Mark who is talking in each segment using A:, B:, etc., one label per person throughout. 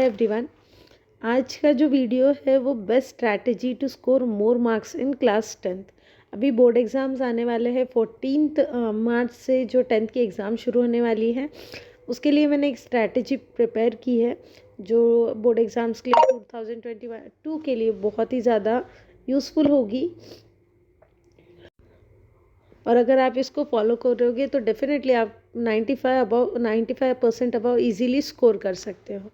A: Everyone. आज का जो वीडियो है वो best strategy to score more marks in class 10th। अभी बोर्ड एग्ज़ाम्स आने वाले हैं 14 मार्च से जो 10th की एग्ज़ाम शुरू होने वाली है, उसके लिए मैंने एक स्ट्रैटेजी प्रिपेयर की है जो बोर्ड एग्ज़ाम्स के लिए 2022 के लिए बहुत ही ज़्यादा यूज़फुल होगी। और अगर आप इसको फॉलो करोगे तो डेफिनेटली आप 95% अबव ईजीली स्कोर कर सकते हो।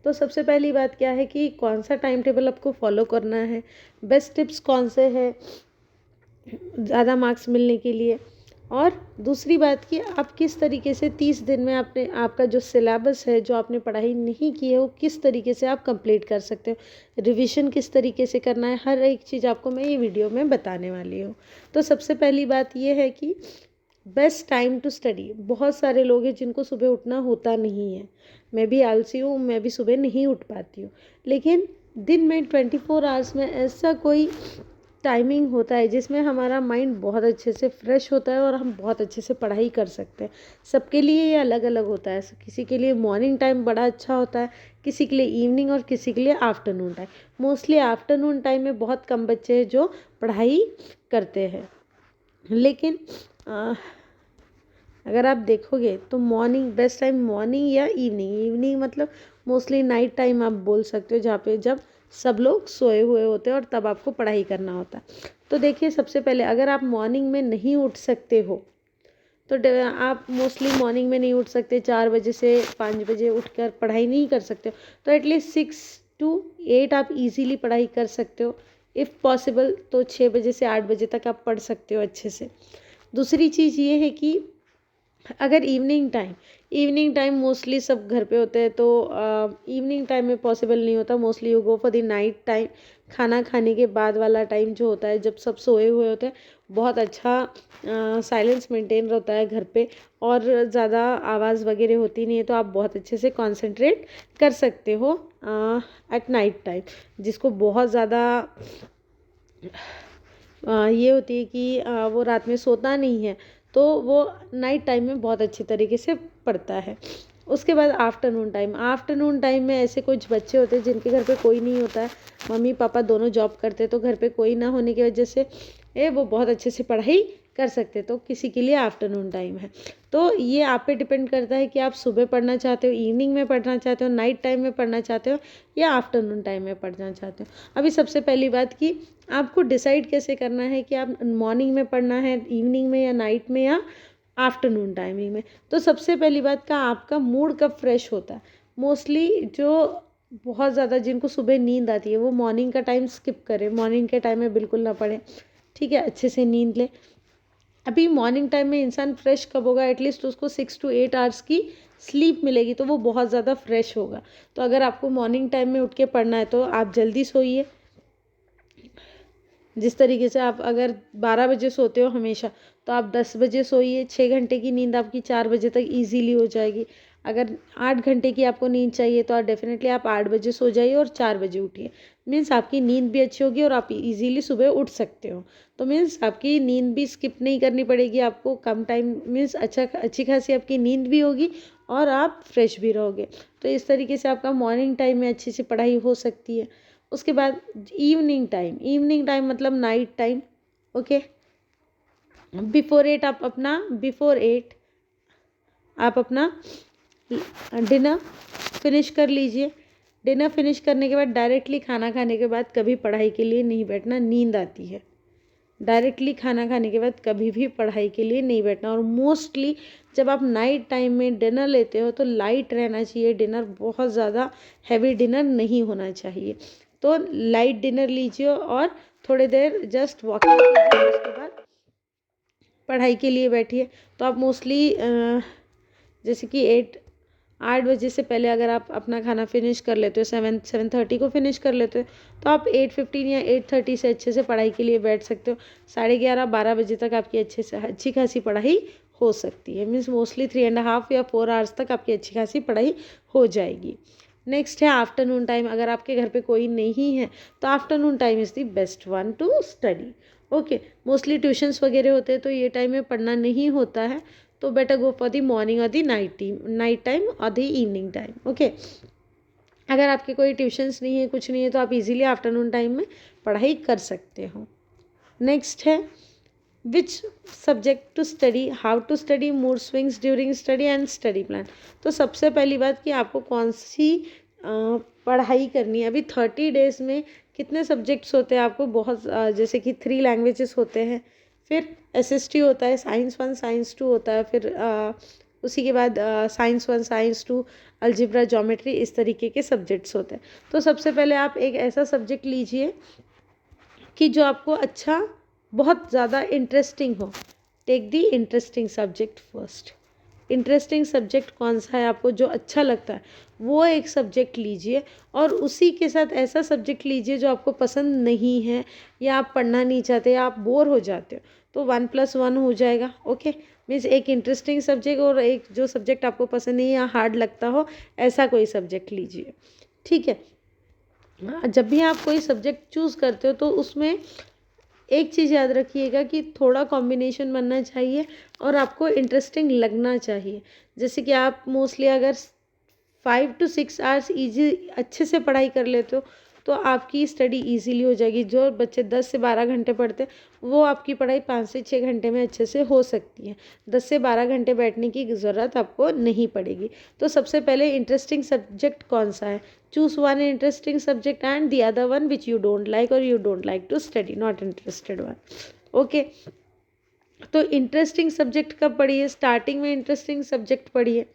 A: तो सबसे पहली बात क्या है कि कौन सा टाइम टेबल आपको फॉलो करना है, बेस्ट टिप्स कौन से हैं ज़्यादा मार्क्स मिलने के लिए, और दूसरी बात कि आप किस तरीके से 30 दिन में आपका जो सिलेबस है, जो आपने पढ़ाई नहीं की है, वो किस तरीके से आप कंप्लीट कर सकते हो, रिवीजन किस तरीके से करना है, हर एक चीज़ आपको मैं ये वीडियो में बताने वाली हूँ। तो सबसे पहली बात ये है कि बेस्ट टाइम टू स्टडी। बहुत सारे लोग हैं जिनको सुबह उठना होता नहीं है, मैं भी आलसी हूँ, मैं भी सुबह नहीं उठ पाती हूँ, लेकिन दिन में 24 आवर्स में ऐसा कोई टाइमिंग होता है जिसमें हमारा माइंड बहुत अच्छे से फ्रेश होता है और हम बहुत अच्छे से पढ़ाई कर सकते हैं। सबके लिए ये अलग अलग होता है, किसी के लिए मॉर्निंग टाइम बड़ा अच्छा होता है, किसी के लिए इवनिंग और किसी के लिए afternoon time. Mostly afternoon time में बहुत कम बच्चे हैं जो पढ़ाई करते हैं, लेकिन अगर आप देखोगे तो मॉर्निंग बेस्ट टाइम मॉर्निंग या इवनिंग मतलब मोस्टली नाइट टाइम आप बोल सकते हो, जहाँ पे जब सब लोग सोए हुए होते हैं और तब आपको पढ़ाई करना होता है। तो देखिए, सबसे पहले अगर आप मॉर्निंग में नहीं उठ सकते हो तो आप मोस्टली मॉर्निंग में नहीं उठ सकते, 4 बजे से 5 बजे उठकर पढ़ाई नहीं कर सकते हो, तो एटलीस्ट 6 to 8 आप इजीली पढ़ाई कर सकते हो। इफ़ पॉसिबल तो 6 बजे से 8 बजे तक आप पढ़ सकते हो अच्छे से। दूसरी चीज़ ये है कि अगर इवनिंग टाइम मोस्टली सब घर पे होते हैं, तो इवनिंग टाइम में पॉसिबल नहीं होता। Mostly you go for the night time, खाना खाने के बाद वाला टाइम जो होता है, जब सब सोए हुए होते हैं, बहुत अच्छा साइलेंस मेंटेन रहता है घर पे और ज़्यादा आवाज़ वगैरह होती नहीं है, तो आप बहुत अच्छे से कंसंट्रेट कर सकते हो एट नाइट टाइम। जिसको बहुत ज़्यादा ये होती है कि वो रात में सोता नहीं है, तो वो नाइट टाइम में बहुत अच्छी तरीके से पढ़ता है। उसके बाद आफ्टरनून टाइम में ऐसे कुछ बच्चे होते हैं जिनके घर पे कोई नहीं होता है, मम्मी पापा दोनों जॉब करते हैं, तो घर पे कोई ना होने की वजह से वो बहुत अच्छे से पढ़ाई कर सकते, तो किसी के लिए आफ्टरनून टाइम है। तो ये आप पे डिपेंड करता है कि आप सुबह पढ़ना चाहते हो, इवनिंग में पढ़ना चाहते हो, नाइट टाइम में पढ़ना चाहते हो या आफ्टरनून टाइम में पढ़ना चाहते हो। अभी सबसे पहली बात कि आपको डिसाइड कैसे करना है कि आप मॉर्निंग में पढ़ना है, इवनिंग में या नाइट में या आफ्टरनून टाइमिंग में। तो सबसे पहली बात का आपका मूड कब फ्रेश होता है। मोस्टली जो बहुत ज़्यादा जिनको सुबह नींद आती है वो मॉर्निंग का टाइम स्किप करें, मॉर्निंग के टाइम में बिल्कुल ना पढ़ें, ठीक है, अच्छे से नींद लें। अभी मॉर्निंग टाइम में इंसान फ्रेश कब होगा, एटलीस्ट उसको 6 to 8 आवर्स की स्लीप मिलेगी, तो वो बहुत ज़्यादा फ्रेश होगा। तो अगर आपको मॉर्निंग टाइम में उठ के पढ़ना है तो आप जल्दी सोइए। जिस तरीके से आप अगर 12 बजे सोते हो हमेशा, तो आप 10 बजे सोइए, 6 घंटे की नींद आपकी 4 बजे तक ईजीली हो जाएगी। अगर 8 घंटे की आपको नींद चाहिए तो डेफिनेटली आप 8 बजे सो जाइए और 4 बजे उठिए। मीन्स आपकी नींद भी अच्छी होगी और आप इजीली सुबह उठ सकते हो। तो मीन्स आपकी नींद भी स्किप नहीं करनी पड़ेगी आपको, कम टाइम मीन्स अच्छी खासी आपकी नींद भी होगी और आप फ्रेश भी रहोगे। तो इस तरीके से आपका मॉर्निंग टाइम में अच्छी सी पढ़ाई हो सकती है। उसके बाद इवनिंग टाइम मतलब नाइट टाइम, ओके। बिफोर 8 आप अपना डिनर फिनिश कर लीजिए। डिनर फिनिश करने के बाद डायरेक्टली खाना खाने के बाद कभी पढ़ाई के लिए नहीं बैठना, नींद आती है। डायरेक्टली खाना खाने के बाद कभी भी पढ़ाई के लिए नहीं बैठना। और मोस्टली जब आप नाइट टाइम में डिनर लेते हो तो लाइट रहना चाहिए डिनर, बहुत ज़्यादा हैवी डिनर नहीं होना चाहिए। तो लाइट डिनर लीजिए और थोड़ी देर जस्ट वॉकिंग कीजिए, उसके बाद पढ़ाई के लिए बैठिए। तो आप मोस्टली जैसे कि 8 बजे से पहले अगर आप अपना खाना फिनिश कर लेते हो, 7:30 को फिनिश कर लेते हो, तो आप 8:15 या 8:30 से अच्छे से पढ़ाई के लिए बैठ सकते हो। 11:30-12 बजे तक आपकी अच्छी खासी पढ़ाई हो सकती है। मीन्स मोस्टली 3.5 या 4 आवर्स तक आपकी अच्छी खासी पढ़ाई हो जाएगी। नेक्स्ट है आफ्टरनून टाइम। अगर आपके घर पे कोई नहीं है तो afternoon time is the best one two study, okay. Mostly tuitions वगैरह होते हैं तो ये टाइम में पढ़ना नहीं होता है, तो better go for the morning और दी नाइट टाइम और दी इवनिंग टाइम, ओके। अगर आपके कोई ट्यूशन्स नहीं है, कुछ नहीं है, तो आप इजीली आफ्टरनून टाइम में पढ़ाई कर सकते हो। नेक्स्ट है which subject to study, how to study, mood swings during study and study plan. तो सबसे पहली बात कि आपको कौन सी पढ़ाई करनी है। अभी 30 डेज में कितने सब्जेक्ट्स होते हैं आपको, बहुत जैसे कि 3 लैंग्वेजेस होते हैं, फिर SST होता है, साइंस 1 साइंस 2 होता है, फिर उसी के बाद साइंस 1 साइंस 2 अलजेब्रा ज्योमेट्री, इस तरीके के सब्जेक्ट्स होते हैं। तो सबसे पहले आप एक ऐसा सब्जेक्ट लीजिए कि जो आपको अच्छा, बहुत ज़्यादा इंटरेस्टिंग हो। Take the interesting subject first. Interesting subject कौन सा है आपको जो अच्छा लगता है, वो एक सब्जेक्ट लीजिए, और उसी के साथ ऐसा सब्जेक्ट लीजिए जो आपको पसंद नहीं है, या आप पढ़ना नहीं चाहते, या आप बोर हो जाते हो, तो 1+1 हो जाएगा। ओके, मीन्स एक इंटरेस्टिंग सब्जेक्ट और एक जो सब्जेक्ट आपको पसंद नहीं या हार्ड लगता हो, ऐसा कोई सब्जेक्ट लीजिए। ठीक है, जब भी आप कोई सब्जेक्ट चूज़ करते हो तो उसमें एक चीज़ याद रखिएगा कि थोड़ा कॉम्बिनेशन बनना चाहिए और आपको इंटरेस्टिंग लगना चाहिए। जैसे कि आप मोस्टली अगर 5 to 6 आवर्स ईजी अच्छे से पढ़ाई कर लेते हो तो आपकी स्टडी इजीली हो जाएगी। जो बच्चे 10 से 12 घंटे पढ़ते हैं वो आपकी पढ़ाई 5 से 6 घंटे में अच्छे से हो सकती है। 10 से 12 घंटे बैठने की ज़रूरत आपको नहीं पड़ेगी। तो सबसे पहले इंटरेस्टिंग सब्जेक्ट कौन सा है, choose one interesting subject and the other one which you don't like और you don't like to study, not interested one. Okay, तो इंटरेस्टिंग सब्जेक्ट कब पढ़िए, स्टार्टिंग में इंटरेस्टिंग सब्जेक्ट पढ़िए,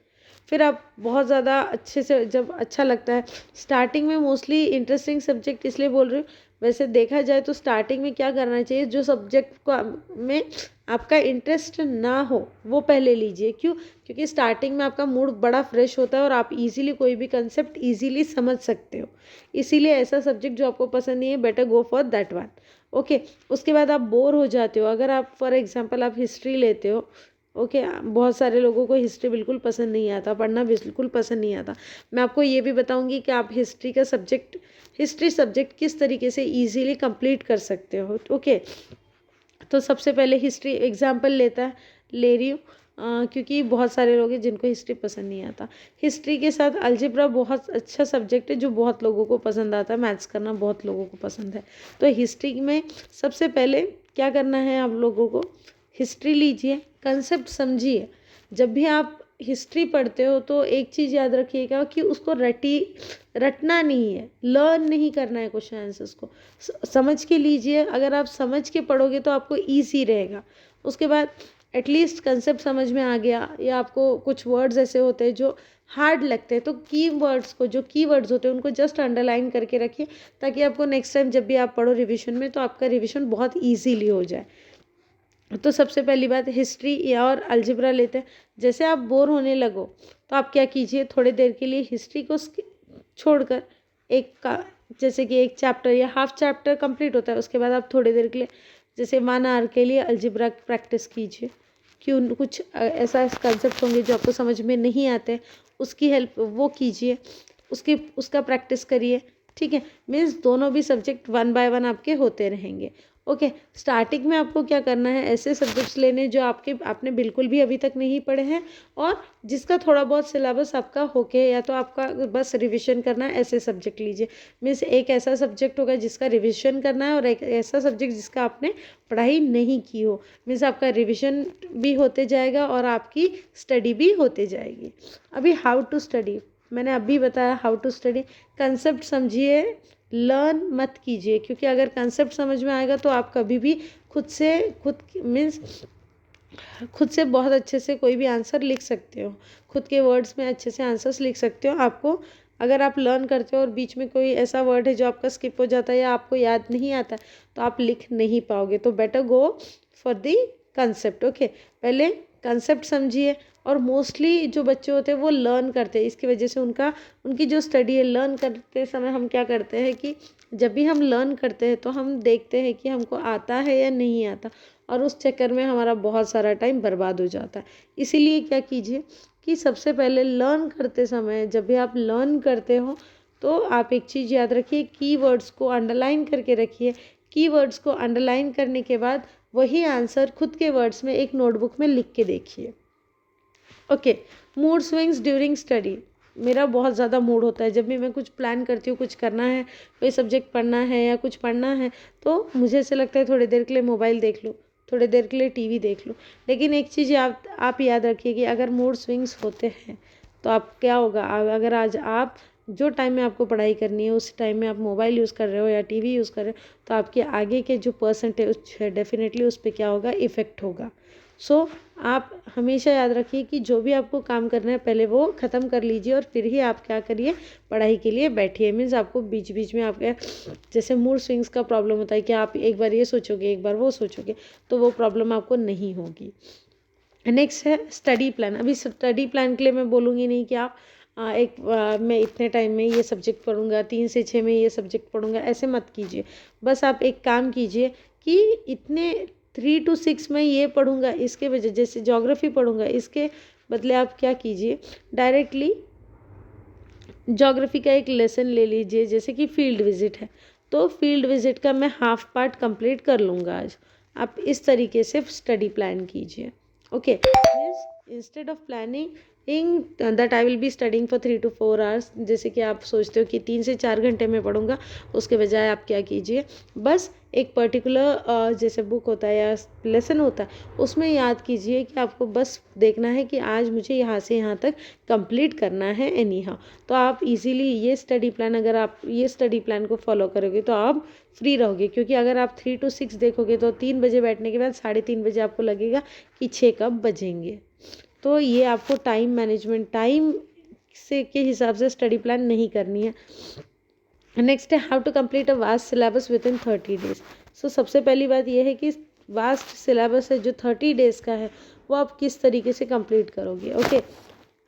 A: फिर आप बहुत ज़्यादा अच्छे से, जब अच्छा लगता है स्टार्टिंग में, मोस्टली इंटरेस्टिंग सब्जेक्ट इसलिए बोल रही हूँ, वैसे देखा जाए तो स्टार्टिंग में क्या करना चाहिए, जो सब्जेक्ट को में आपका इंटरेस्ट ना हो वो पहले लीजिए। क्यों? क्योंकि स्टार्टिंग में आपका मूड बड़ा फ्रेश होता है और आप इजीली कोई भी कंसेप्ट इजीली समझ सकते हो। इसीलिए ऐसा सब्जेक्ट जो आपको पसंद नहीं है, better go for that one. Okay, उसके बाद आप बोर हो जाते हो, अगर आप फॉर एग्जांपल आप हिस्ट्री लेते हो, ओके, बहुत सारे लोगों को हिस्ट्री बिल्कुल पसंद नहीं आता, पढ़ना बिल्कुल पसंद नहीं आता। मैं आपको ये भी बताऊंगी कि आप हिस्ट्री सब्जेक्ट किस तरीके से इजीली कंप्लीट कर सकते हो। ओके, तो सबसे पहले हिस्ट्री एग्जांपल ले रही हूँ क्योंकि बहुत सारे लोग हैं जिनको हिस्ट्री पसंद नहीं आता। हिस्ट्री के साथ अलजेब्रा बहुत अच्छा सब्जेक्ट है जो बहुत लोगों को पसंद आता है, मैथ्स करना बहुत लोगों को पसंद है। तो हिस्ट्री में सबसे पहले क्या करना है, आप लोगों को हिस्ट्री लीजिए, कंसेप्ट समझिए। जब भी आप हिस्ट्री पढ़ते हो तो एक चीज़ याद रखिएगा कि उसको रटना नहीं है, लर्न नहीं करना है, क्वेश्चन आंसर्स को समझ के लीजिए। अगर आप समझ के पढ़ोगे तो आपको ईजी रहेगा। उसके बाद एटलीस्ट कंसेप्ट समझ में आ गया, या आपको कुछ वर्ड्स ऐसे होते हैं जो हार्ड लगते हैं, तो की वर्ड्स होते हैं उनको जस्ट अंडरलाइन करके रखिए, ताकि आपको नेक्स्ट टाइम जब भी आप पढ़ो रिविजन में तो आपका रिविजन बहुत ईजीली हो जाए। तो सबसे पहली बात हिस्ट्री या और अलजेब्रा लेते हैं। जैसे आप बोर होने लगो तो आप क्या कीजिए, थोड़ी देर के लिए हिस्ट्री को छोड़कर जैसे कि एक चैप्टर या हाफ चैप्टर कंप्लीट होता है, उसके बाद आप थोड़ी देर के लिए जैसे 1 आवर के लिए अलजेब्रा प्रैक्टिस कीजिए। क्यों, कुछ ऐसा कंसेप्ट होंगे जो आपको समझ में नहीं आते, उसकी हेल्प वो कीजिए, उसका प्रैक्टिस करिए। ठीक है, मीन्स दोनों भी सब्जेक्ट 1 बाय 1 आपके होते रहेंगे। ओके, स्टार्टिंग में आपको क्या करना है, ऐसे सब्जेक्ट्स लेने जो आपने बिल्कुल भी अभी तक नहीं पढ़े हैं और जिसका थोड़ा बहुत सिलेबस आपका होके, या तो आपका बस रिवीजन करना है, ऐसे सब्जेक्ट लीजिए। मीन्स एक ऐसा सब्जेक्ट होगा जिसका रिवीजन करना है और एक ऐसा सब्जेक्ट जिसका आपने पढ़ाई नहीं की हो। मीन्स आपका रिवीजन भी होते जाएगा और आपकी स्टडी भी होते जाएगी। अभी हाउ टू स्टडी, मैंने अभी बताया हाउ टू स्टडी। कंसेप्ट समझिए, लर्न मत कीजिए, क्योंकि अगर कंसेप्ट समझ में आएगा तो आप कभी भी खुद से बहुत अच्छे से कोई भी आंसर लिख सकते हो, खुद के वर्ड्स में अच्छे से आंसर्स लिख सकते हो। आपको अगर आप लर्न करते हो और बीच में कोई ऐसा वर्ड है जो आपका स्किप हो जाता है या आपको याद नहीं आता तो आप लिख नहीं पाओगे। तो better go for the concept. Okay, पहले कंसेप्ट समझिए। और मोस्टली जो बच्चे होते हैं वो लर्न करते हैं, इसकी वजह से उनकी जो स्टडी है, लर्न करते समय हम क्या करते हैं कि जब भी हम लर्न करते हैं तो हम देखते हैं कि हमको आता है या नहीं आता, और उस चक्कर में हमारा बहुत सारा टाइम बर्बाद हो जाता है। इसीलिए क्या कीजिए कि सबसे पहले लर्न करते समय, जब भी आप लर्न करते हो तो आप एक चीज़ याद रखिए, कीवर्ड्स को अंडरलाइन करके रखिए। कीवर्ड्स को अंडरलाइन करने के बाद वही आंसर खुद के वर्ड्स में एक नोटबुक में लिख के देखिए। Okay, mood swings during study. मेरा बहुत ज़्यादा मूड होता है, जब भी मैं कुछ प्लान करती हूँ, कुछ करना है, कोई सब्जेक्ट पढ़ना है या कुछ पढ़ना है, तो मुझे ऐसे लगता है थोड़ी देर के लिए मोबाइल देख लूँ, थोड़ी देर के लिए टीवी देख लूँ। लेकिन एक चीज़ आप याद रखिए कि अगर मूड स्विंग्स होते हैं तो आप क्या होगा, अगर आज आप जो टाइम में आपको पढ़ाई करनी है उस टाइम में आप मोबाइल यूज़ कर रहे हो या टीवी यूज़ कर रहे हो, तो आपके आगे के जो परसेंटेज है डेफिनेटली उस पर क्या होगा, इफ़ेक्ट होगा। सो आप हमेशा याद रखिए कि जो भी आपको काम करना है पहले वो ख़त्म कर लीजिए और फिर ही आप क्या करिए, पढ़ाई के लिए बैठिए। मीन्स आपको बीच बीच में आपके जैसे मूड स्विंग्स का प्रॉब्लम होता है कि आप एक बार ये सोचोगे एक बार वो सोचोगे, तो वो प्रॉब्लम आपको नहीं होगी। नेक्स्ट है स्टडी प्लान। अभी स्टडी प्लान के लिए मैं बोलूँगी नहीं कि आप मैं इतने टाइम में ये सब्जेक्ट पढ़ूंगा, 3 से 6 में ये सब्जेक्ट पढ़ूंगा, ऐसे मत कीजिए। बस आप एक काम कीजिए कि इतने 3 to 6 में ये पढ़ूंगा, इसके वजह जैसे ज्योग्राफी पढ़ूंगा, इसके बदले आप क्या कीजिए, डायरेक्टली ज्योग्राफी का एक लेसन ले लीजिए। जैसे कि फील्ड विजिट है तो फील्ड विजिट का मैं हाफ पार्ट कंप्लीट कर लूँगा आज। आप इस तरीके से स्टडी प्लान कीजिए। Okay, means instead of planning that I will be studying for 3 to 4 hours, जैसे कि आप सोचते हो कि 3 से 4 घंटे में पढ़ूंगा, उसके बजाय आप क्या कीजिए, बस एक पर्टिकुलर जैसे बुक होता है या लेसन होता है उसमें याद कीजिए कि आपको बस देखना है कि आज मुझे यहाँ से यहाँ तक कंप्लीट करना है एनी हाउ। तो आप इजीली ये स्टडी प्लान, अगर आप ये स्टडी प्लान को फॉलो करोगे तो आप फ्री रहोगे। क्योंकि अगर आप 3 to 6 देखोगे तो 3 बजे बैठने के बाद 3:30 बजे आपको लगेगा कि 6 कब बजेंगे। तो ये आपको टाइम मैनेजमेंट, टाइम से के हिसाब से स्टडी प्लान नहीं करनी है। नेक्स्ट है how to complete a vast syllabus within 30 days. So सबसे पहली बात यह है कि वास्ट सिलेबस है जो 30 डेज का है वो आप किस तरीके से कंप्लीट करोगे। Okay,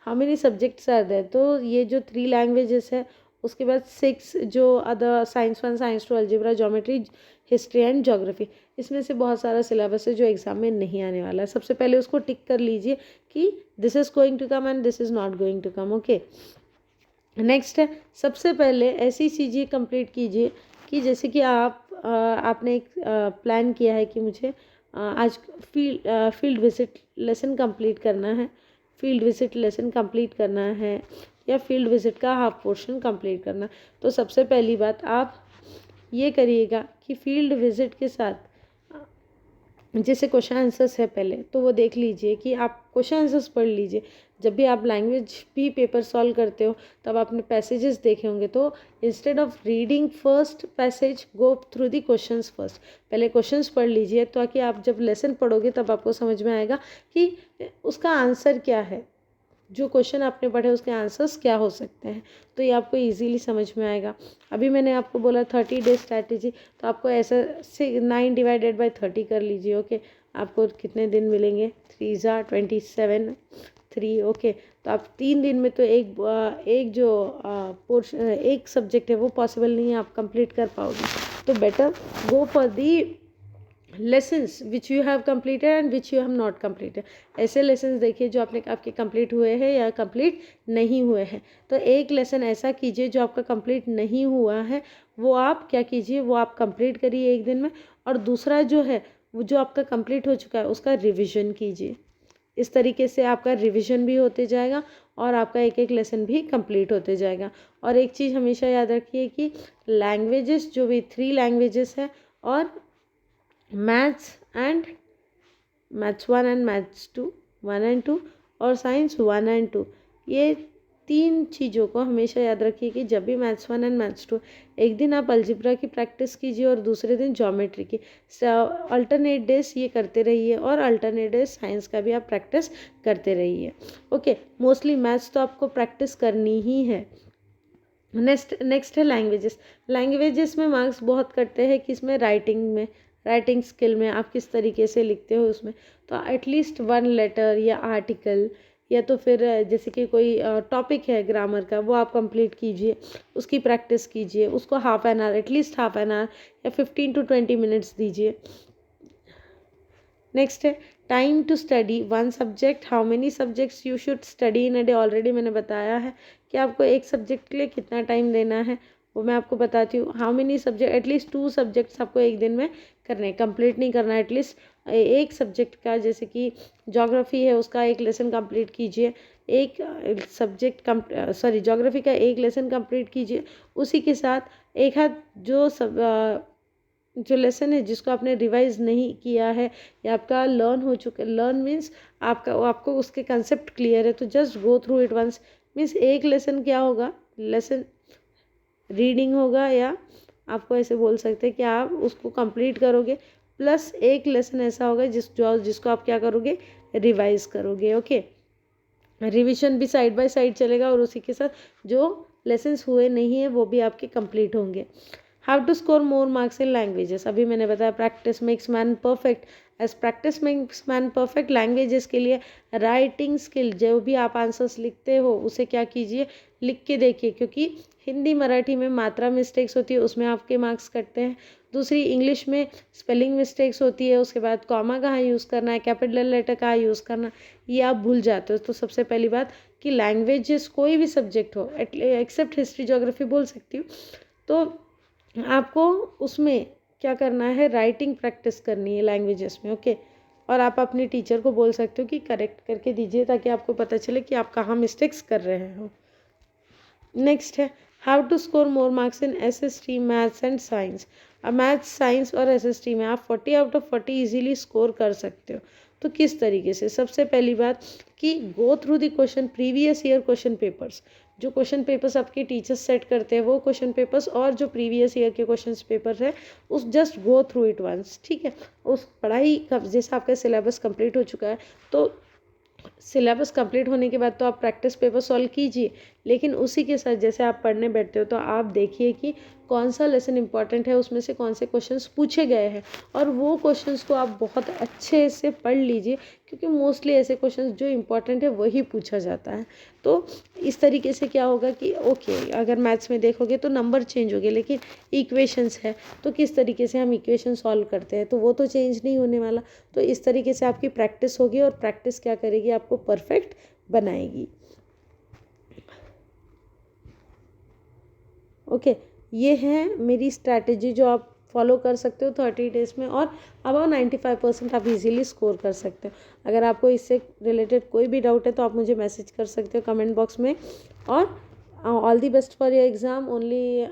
A: how many subjects are there, तो ये जो 3 लैंग्वेजेस है, उसके बाद 6 जो other science 1, science 2, algebra, geometry, history and geography, इसमें से बहुत सारा सिलेबस है जो एग्जाम में नहीं आने वाला है। सबसे पहले उसको टिक कर लीजिए कि this is going to come and this is not going to come. Okay, next है सबसे पहले ऐसी चीज़ें कंप्लीट कीजिए कि जैसे कि आपने एक प्लान किया है कि मुझे आज फील्ड विजिट लेसन कंप्लीट करना है, फील्ड विजिट लेसन कंप्लीट करना है या फील्ड विजिट का हाफ पोर्शन कंप्लीट करना। तो सबसे पहली बात आप ये करिएगा कि फील्ड विजिट के साथ जैसे क्वेश्चन आंसर्स है पहले तो वो देख लीजिए कि आप क्वेश्चन आंसर्स पढ़ लीजिए। जब भी आप लैंग्वेज भी पेपर सॉल्व करते हो तब आपने पैसेजेस देखे होंगे, तो instead of reading first passage go through the questions first. पहले क्वेश्चंस पढ़ लीजिए ताकि आप जब लेसन पढ़ोगे तब आपको समझ में आएगा कि उसका आंसर क्या है, जो क्वेश्चन आपने पढ़े उसके आंसर्स क्या हो सकते हैं, तो ये आपको इजीली समझ में आएगा। अभी मैंने आपको बोला 30 डे स्ट्रैटेजी, तो आपको ऐसा से 9 डिवाइडेड बाई 30 कर लीजिए। ओके, आपको कितने दिन मिलेंगे, 3 × 27 3। ओके, तो आप 3 दिन में तो एक जो पोर्शन एक सब्जेक्ट है वो पॉसिबल नहीं है, आप कंप्लीट कर पाओगे। तो better go for the lessons which you have completed and which you have not completed. ऐसे लेसन्स देखिए जो आपके कंप्लीट हुए हैं या कंप्लीट नहीं हुए हैं। तो एक लेसन ऐसा कीजिए जो आपका कंप्लीट नहीं हुआ है वो आप क्या कीजिए, वो आप कंप्लीट करिए एक दिन में, और दूसरा जो है वो जो आपका कंप्लीट हो चुका है उसका रिविज़न कीजिए। इस तरीके से आपका रिविज़न भी होते जाएगा और आपका एक एक लेसन भी कंप्लीट होते जाएगा। और एक चीज़ हमेशा याद रखिए कि लैंग्वेजेस जो भी 3 लैंग्वेजेस है और मैथ्स 1 एंड मैथ्स 2 1 and 2 और साइंस 1 and 2, ये 3 चीज़ों को हमेशा याद रखिए कि जब भी मैथ्स 1 एंड मैथ्स 2, एक दिन आप अलजेब्रा की प्रैक्टिस कीजिए और दूसरे दिन ज्योमेट्री की। अल्टरनेट डेज ये करते रहिए और अल्टरनेट डेज साइंस का भी आप प्रैक्टिस करते रहिए। ओके, मोस्टली मैथ्स तो आपको प्रैक्टिस करनी ही है। नेक्स्ट है लैंग्वेजेस में मार्क्स बहुत कटते हैं किसमें, राइटिंग स्किल में, आप किस तरीके से लिखते हो उसमें। तो एटलीस्ट 1 लेटर या आर्टिकल या तो फिर जैसे कि कोई टॉपिक है ग्रामर का वो आप कंप्लीट कीजिए, उसकी प्रैक्टिस कीजिए, उसको एटलीस्ट हाफ एन आवर या 15 to 20 मिनट्स दीजिए। नेक्स्ट है time to study 1 subject, how many subjects you should study in a day. Already मैंने बताया है कि आपको एक सब्जेक्ट के लिए कितना टाइम देना है, वो मैं आपको बताती हूँ। How many subject, at least 2 subjects आपको एक दिन में करने, कंप्लीट नहीं करना, एटलीस्ट एक सब्जेक्ट का, जैसे कि ज्योग्राफी है उसका एक लेसन कंप्लीट कीजिए एक सब्जेक्ट ज्योग्राफी का एक लेसन कंप्लीट कीजिए। उसी के साथ एक हाथ जो लेसन है जिसको आपने रिवाइज नहीं किया है या आपका लर्न हो चुका, लर्न मीन्स आपको उसके कंसेप्ट क्लियर है, तो just go through it once. Means एक लेसन क्या होगा, लेसन रीडिंग होगा, या आपको ऐसे बोल सकते हैं कि आप उसको कंप्लीट करोगे, प्लस एक लेसन ऐसा होगा जिसको आप क्या करोगे, रिवाइज करोगे। ओके, रिवीजन भी साइड बाय साइड चलेगा और उसी के साथ जो लेसन्स हुए नहीं है वो भी आपके कंप्लीट होंगे। How to score more marks in languages, अभी मैंने बताया practice makes man perfect. As practice makes man perfect, languages के लिए राइटिंग स्किल, जो भी आप आंसर्स लिखते हो उसे क्या कीजिए, लिख के देखिए, क्योंकि हिंदी मराठी में मात्रा मिस्टेक्स होती है, उसमें आपके मार्क्स कटते हैं। दूसरी, इंग्लिश में स्पेलिंग मिस्टेक्स होती है, उसके बाद कॉमा कहाँ यूज़ करना है, कैपिटल लेटर कहाँ यूज़ करना, ये आप भूल जाते हो। तो सबसे पहली बात कि लैंग्वेजेस कोई भी सब्जेक्ट हो, एक्सेप्ट हिस्ट्री ज्योग्राफी बोल सकती हूँ, तो आपको उसमें क्या करना है, राइटिंग प्रैक्टिस करनी है लैंग्वेजेस में। ओके, और आप अपने टीचर को बोल सकते हो कि करेक्ट करके दीजिए, ताकि आपको पता चले कि आप कहाँ मिस्टेक्स कर रहे हो। नेक्स्ट है how to score more marks in SST, maths and science. अब मैथ्स, साइंस और एसएसटी में आप 40 आउट ऑफ 40 इजीली स्कोर कर सकते हो। तो किस तरीके से, सबसे पहली बात कि go through the question, previous year question papers, जो क्वेश्चन पेपर्स आपके टीचर्स सेट करते हैं वो क्वेश्चन पेपर्स, और जो प्रीवियस ईयर के क्वेश्चन पेपर है उस just go through it once. ठीक है, उस पढ़ाई का जैसे आपका सिलेबस कंप्लीट हो चुका है, तो सिलेबस कंप्लीट होने के बाद तो आप प्रैक्टिस पेपर सॉल्व कीजिए, लेकिन उसी के साथ जैसे आप पढ़ने बैठते हो तो आप देखिए कि कौन सा लेसन इंपॉर्टेंट है, उसमें से कौन से क्वेश्चंस पूछे गए हैं, और वो क्वेश्चंस को आप बहुत अच्छे से पढ़ लीजिए, क्योंकि मोस्टली ऐसे क्वेश्चंस जो इंपॉर्टेंट है वही पूछा जाता है। तो इस तरीके से क्या होगा कि ओके, अगर मैथ्स में देखोगे तो नंबर चेंज हो गए, लेकिन इक्वेशंस है तो किस तरीके से हम इक्वेशन सॉल्व करते हैं, तो वो तो चेंज नहीं होने वाला। तो इस तरीके से आपकी प्रैक्टिस होगी, और प्रैक्टिस क्या करेगी, आपको परफेक्ट बनाएगी। ओके, ये है मेरी स्ट्रैटेजी जो आप फॉलो कर सकते हो 30 डेज़ में, और अबाउट 95% आप इजीली स्कोर कर सकते हो। अगर आपको इससे रिलेटेड कोई भी डाउट है तो आप मुझे मैसेज कर सकते हो कमेंट बॉक्स में। और all the best for your exam. Only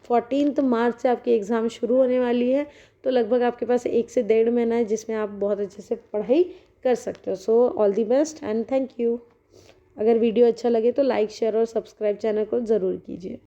A: 14 मार्च से आपकी एग्ज़ाम शुरू होने वाली है, तो लगभग आपके पास 1 से 1.5 महीना है जिसमें आप बहुत अच्छे से पढ़ाई कर सकते हो। So all the best and thank you. अगर वीडियो अच्छा लगे तो लाइक, शेयर और सब्सक्राइब चैनल को ज़रूर कीजिए।